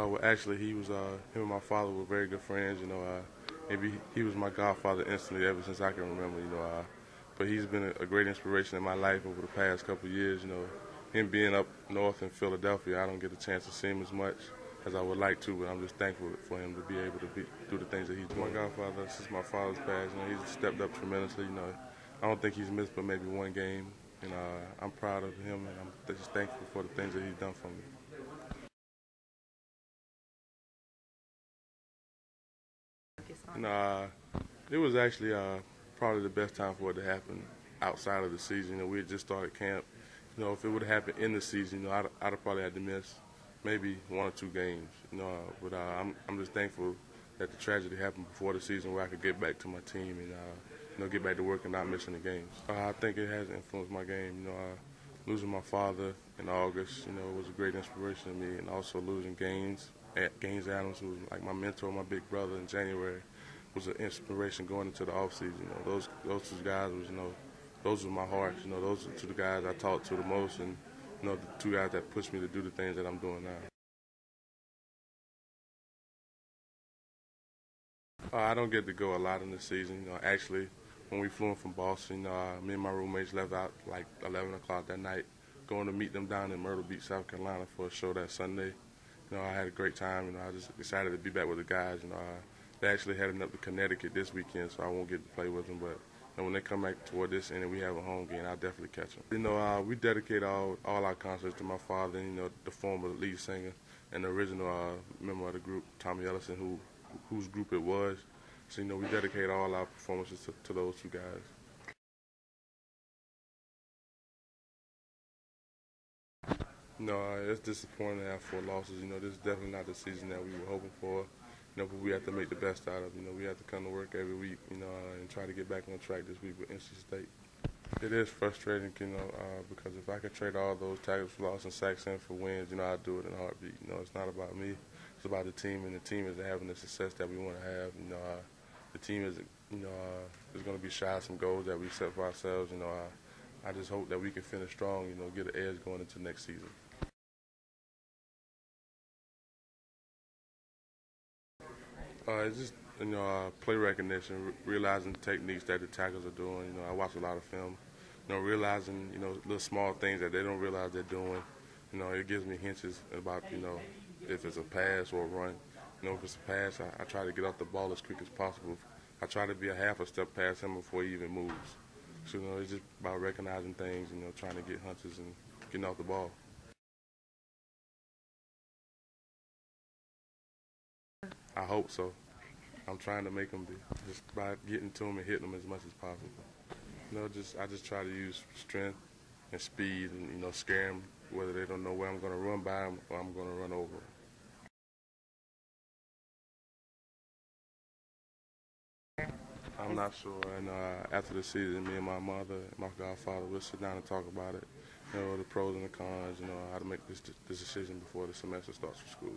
Well, actually, him and my father were very good friends. Maybe he was my godfather instantly ever since I can remember. But he's been a great inspiration in my life over the past couple of years. Him being up north in Philadelphia, I don't get a chance to see him as much as I would like to, but I'm just thankful for him to be able to do the things that he's doing. My godfather, since my father's passed, he's stepped up tremendously. I don't think he's missed but maybe one game, and I'm proud of him, and I'm just thankful for the things that he's done for me. It was actually probably the best time for it to happen outside of the season. We had just started camp. If it would have happened in the season, I'd have probably had to miss maybe 1 or 2 games. But I'm just thankful that the tragedy happened before the season, where I could get back to my team and get back to work and not missing the games. I think it has influenced my game. Losing my father in August, was a great inspiration to me, and also losing Gaines Adams, who was like my mentor, my big brother, in January, was an inspiration going into the offseason. Those 2 guys those were my hearts. Those are 2 guys I talked to the most, and the 2 guys that pushed me to do the things that I'm doing now. I don't get to go a lot in the season. Actually, when we flew in from Boston, me and my roommates left out like 11 o'clock that night, going to meet them down in Myrtle Beach, South Carolina, for a show that Sunday. I had a great time. I just excited to be back with the guys. They actually heading up to Connecticut this weekend, so I won't get to play with them. But when they come back toward this end and we have a home game, I'll definitely catch them. We dedicate all our concerts to my father, the former lead singer and the original member of the group, Tommy Ellison, whose group it was. So, we dedicate all our performances to those 2 guys. It's disappointing to have 4 losses. This is definitely not the season that we were hoping for. But we have to make the best out of it. We have to come to work every week, and try to get back on track this week with NC State. It is frustrating, because if I could trade all those tackles for loss and sacks in for wins, I'd do it in a heartbeat. It's not about me. It's about the team, and the team is having the success that we want to have. The team is going to be shy of some goals that we set for ourselves. I just hope that we can finish strong, get an edge going into next season. It's just, play recognition, realizing the techniques that the tackles are doing. I watch a lot of film, realizing, little small things that they don't realize they're doing. It gives me hints about, if it's a pass or a run. If it's a pass, I try to get off the ball as quick as possible. I try to be a half a step past him before he even moves. So, it's just about recognizing things, trying to get hunches and getting off the ball. I hope so. I'm trying to make them be, just by getting to them and hitting them as much as possible. I just try to use strength and speed and, scare them, whether they don't know where I'm going to run by them or I'm going to run over them. I'm not sure, and after the season, me and my mother and my godfather will sit down and talk about it, the pros and the cons, how to make this decision before the semester starts for school.